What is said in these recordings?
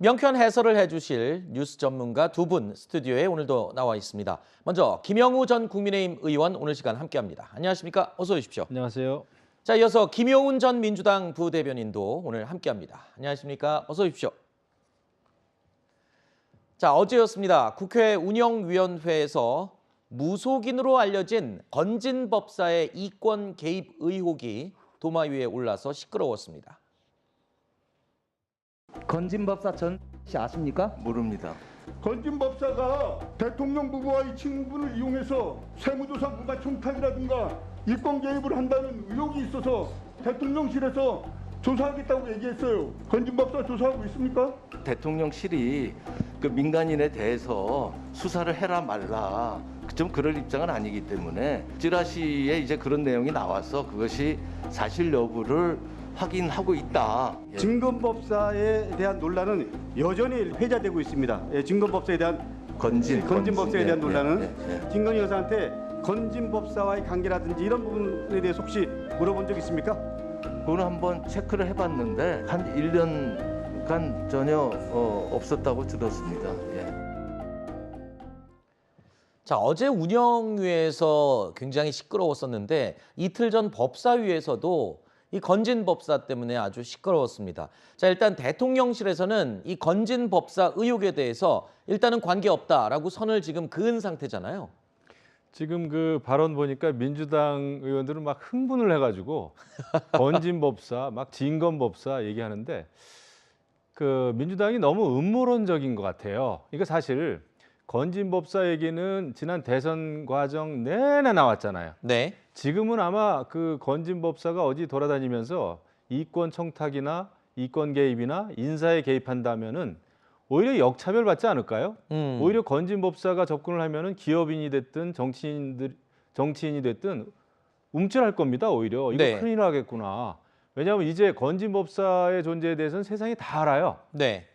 명쾌한 해설을 해주실 뉴스 전문가 두 분 스튜디오에 오늘도 나와 있습니다. 먼저 김영우 전 국민의힘 의원 오늘 시간 함께합니다. 안녕하십니까? 어서 오십시오. 안녕하세요. 자, 이어서 김용훈 전 민주당 부대변인도 오늘 함께합니다. 안녕하십니까? 어서 오십시오. 자, 어제였습니다. 국회 운영위원회에서 무속인으로 알려진 건진 법사의 이권 개입 의혹이 도마 위에 올라서 시끄러웠습니다. 건진 법사 전 씨 아십니까? 모릅니다. 건진 법사가 대통령 부부와의 친분을 이용해서 세무조사 무관 청탁이라든가 이권 개입을 한다는 의혹이 있어서 대통령실에서 조사하겠다고 얘기했어요. 건진 법사 조사하고 있습니까? 대통령실이 그 민간인에 대해서 수사를 해라 말라 좀 그럴 입장은 아니기 때문에 찌라시에 이제 그런 내용이 나와서 그것이 사실 여부를 확인하고 있다. 진건법사에 대한 논란은 여전히 회자되고 있습니다. 진건법사에 대한 건진법사에 대한 논란은 진건희 여사한테 건진법사와의 관계라든지 이런 부분에 대해서 혹시 물어본 적 있습니까? 그건 한번 체크를 해봤는데 한 1년간 전혀 없었다고 들었습니다. 자, 어제 운영위에서 굉장히 시끄러웠었는데 이틀 전 법사위에서도 이 건진 법사 때문에 아주 시끄러웠습니다. 자, 일단 대통령실에서는 이 건진 법사 의혹에 대해서 일단은 관계없다라고 선을 지금 그은 상태잖아요. 지금 그 발언 보니까 민주당 의원들은 막 흥분을 해가지고 건진 법사, 막 진건 법사 얘기하는데 그 민주당이 너무 음모론적인 것 같아요. 이거 사실 건진 법사 얘기는 지난 대선 과정 내내 나왔잖아요. 네. 지금은 아마 그 건진 법사가 어디 돌아다니면서 이권 청탁이나 이권 개입이나 인사에 개입한다면은 오히려 역차별 받지 않을까요? 오히려 건진 법사가 접근을 하면은 기업인이 됐든 정치인이 됐든 움찔할 겁니다. 오히려 이거 네. 큰일 나겠구나. 왜냐하면 이제 건진 법사의 존재에 대해서는 세상이 다 알아요. 네.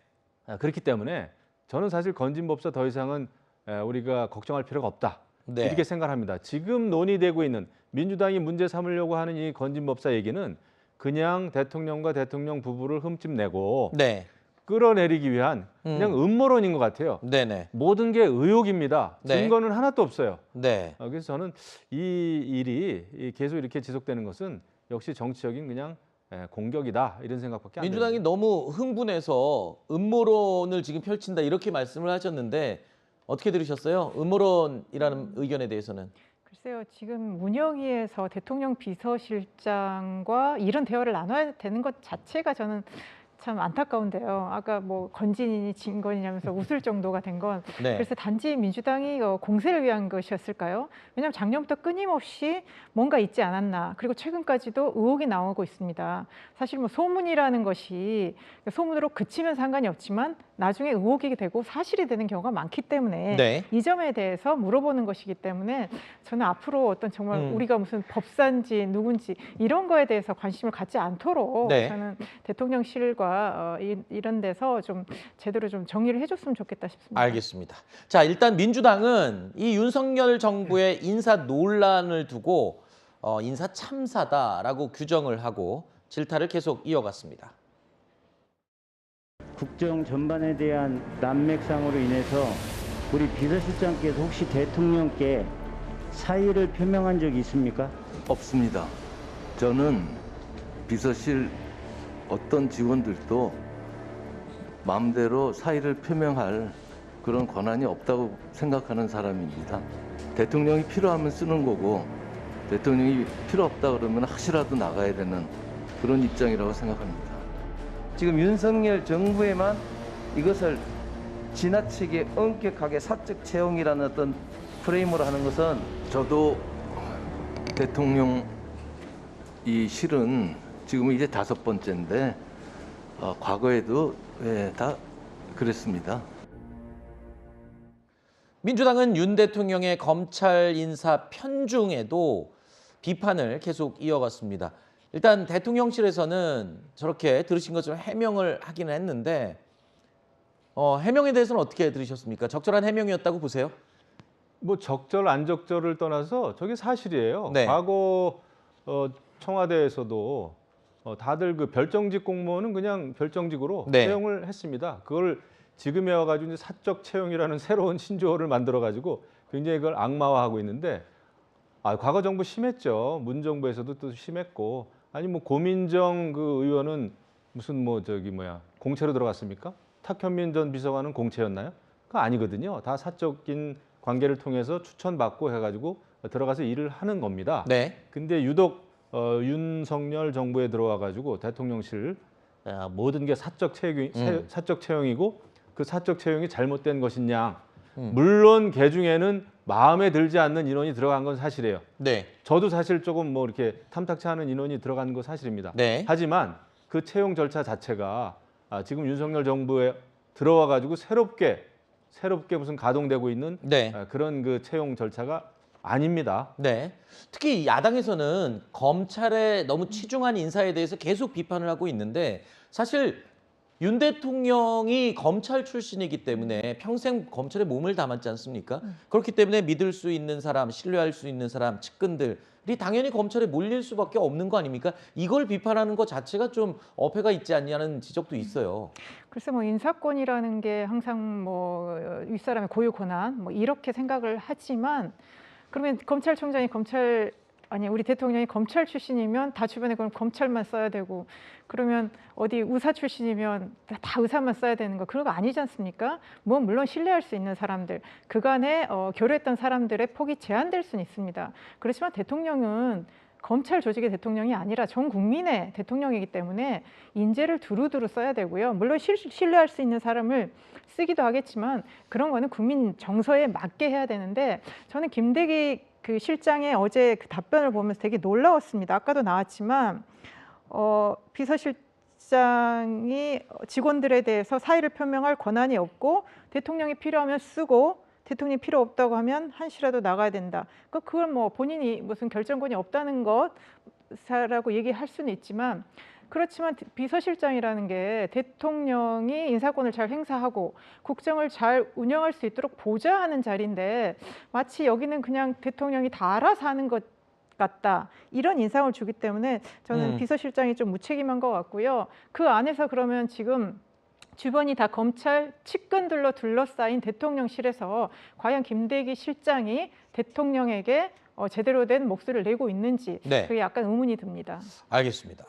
그렇기 때문에 저는 사실 건진 법사 더 이상은 우리가 걱정할 필요가 없다. 네. 이렇게 생각합니다. 지금 논의되고 있는 민주당이 문제 삼으려고 하는 이 건진 법사 얘기는 그냥 대통령과 대통령 부부를 흠집내고 네. 끌어내리기 위한 그냥 음모론인 것 같아요. 네네. 모든 게 의혹입니다. 네. 증거는 하나도 없어요. 네. 그래서 저는 이 일이 계속 이렇게 지속되는 것은 역시 정치적인 그냥 공격이다 이런 생각밖에 안 민주당이 듭니다. 너무 흥분해서 음모론을 지금 펼친다 이렇게 말씀을 하셨는데 어떻게 들으셨어요? 음모론이라는 의견에 대해서는. 글쎄요, 지금 운영위에서 대통령 비서실장과 이런 대화를 나눠야 되는 것 자체가 저는 참 안타까운데요. 아까 뭐 건진이니 진건이냐면서 웃을 정도가 된 건 네. 그래서 단지 민주당이 공세를 위한 것이었을까요? 왜냐하면 작년부터 끊임없이 뭔가 있지 않았나. 그리고 최근까지도 의혹이 나오고 있습니다. 사실 뭐 소문이라는 것이 소문으로 그치면 상관이 없지만 나중에 의혹이 되고 사실이 되는 경우가 많기 때문에 네. 이 점에 대해서 물어보는 것이기 때문에 저는 앞으로 어떤 정말 우리가 무슨 법사인지 누군지 이런 거에 대해서 관심을 갖지 않도록 네. 저는 대통령실과 이런 데서 좀 제대로 좀 정리를 해줬으면 좋겠다 싶습니다. 알겠습니다. 자, 일단 민주당은 이 윤석열 정부의 인사 논란을 두고 인사 참사다라고 규정을 하고 질타를 계속 이어갔습니다. 국정 전반에 대한 난맥상으로 인해서 우리 비서실장께서 혹시 대통령께 사의를 표명한 적이 있습니까? 없습니다. 저는 비서실 어떤 직원들도 마음대로 사의를 표명할 그런 권한이 없다고 생각하는 사람입니다. 대통령이 필요하면 쓰는 거고 대통령이 필요 없다 그러면 혹시라도 나가야 되는 그런 입장이라고 생각합니다. 지금 윤석열 정부에만 이것을 지나치게 엄격하게 사적 채용이라는 어떤 프레임으로 하는 것은 저도 대통령 이 실은 지금은 이제 5번째인데 과거에도 다 그랬습니다. 민주당은 윤 대통령의 검찰 인사 편중에도 비판을 계속 이어갔습니다. 일단 대통령실에서는 저렇게 들으신 것처럼 해명을 하기는 했는데 해명에 대해서는 어떻게 들으셨습니까? 적절한 해명이었다고 보세요? 뭐 적절 안 적절을 떠나서 저게 사실이에요. 네. 과거 청와대에서도 다들 그 별정직 공무원은 그냥 별정직으로 네. 채용을 했습니다. 그걸 지금에 와가지고 이제 사적 채용이라는 새로운 신조어를 만들어가지고 굉장히 그걸 악마화하고 있는데, 과거 정부 심했죠. 문 정부에서도 또 심했고, 아니 뭐 고민정 그 의원은 무슨 공채로 들어갔습니까? 탁현민 전 비서관은 공채였나요? 그거 아니거든요. 다 사적인 관계를 통해서 추천받고 해가지고 들어가서 일을 하는 겁니다. 네. 근데 유독 윤석열 정부에 들어와가지고 대통령실 모든 게 사적 채용이고 그 사적 채용이 잘못된 것이냐? 물론 개 중에는 마음에 들지 않는 인원이 들어간 건 사실이에요. 네. 저도 사실 조금 뭐 이렇게 탐탁치 않은 인원이 들어간 건 사실입니다. 네. 하지만 그 채용 절차 자체가 지금 윤석열 정부에 들어와가지고 새롭게 무슨 가동되고 있는 네. 그런 그 채용 절차가 아닙니다. 네. 특히 야당에서는 검찰에 너무 치중한 인사에 대해서 계속 비판을 하고 있는데, 사실 윤 대통령이 검찰 출신이기 때문에 평생 검찰에 몸을 담았지 않습니까? 그렇기 때문에 믿을 수 있는 사람, 신뢰할 수 있는 사람, 측근들이 당연히 검찰에 몰릴 수밖에 없는 거 아닙니까? 이걸 비판하는 것 자체가 좀 어폐가 있지 않냐는 지적도 있어요. 글쎄 뭐 인사권이라는 게 항상 뭐 윗사람의 고유 권한 뭐 이렇게 생각을 하지만, 그러면 검찰총장이 우리 대통령이 검찰 출신이면 다 주변에 그럼 검찰만 써야 되고, 그러면 어디 의사 출신이면 다 의사만 써야 되는 거, 그런 거 아니지 않습니까? 뭐 물론 신뢰할 수 있는 사람들, 그간에 교류했던 사람들의 폭이 제한될 수는 있습니다. 그렇지만 대통령은 검찰 조직의 대통령이 아니라 전 국민의 대통령이기 때문에 인재를 두루두루 써야 되고요. 물론 신뢰할 수 있는 사람을 쓰기도 하겠지만 그런 거는 국민 정서에 맞게 해야 되는데, 저는 김대기 그 실장의 어제 그 답변을 보면서 되게 놀라웠습니다. 아까도 나왔지만 비서실장이 직원들에 대해서 사의를 표명할 권한이 없고, 대통령이 필요하면 쓰고 대통령이 필요 없다고 하면 한시라도 나가야 된다. 그걸 뭐 본인이 무슨 결정권이 없다는 것이라고 얘기할 수는 있지만, 그렇지만 비서실장이라는 게 대통령이 인사권을 잘 행사하고 국정을 잘 운영할 수 있도록 보좌하는 자리인데, 마치 여기는 그냥 대통령이 다 알아서 하는 것 같다, 이런 인상을 주기 때문에 저는 비서실장이 좀 무책임한 것 같고요. 그 안에서 그러면 지금 주변이 다 검찰 측근들로 둘러싸인 대통령실에서 과연 김대기 실장이 대통령에게 제대로 된 목소리를 내고 있는지, 네. 그게 약간 의문이 듭니다. 알겠습니다.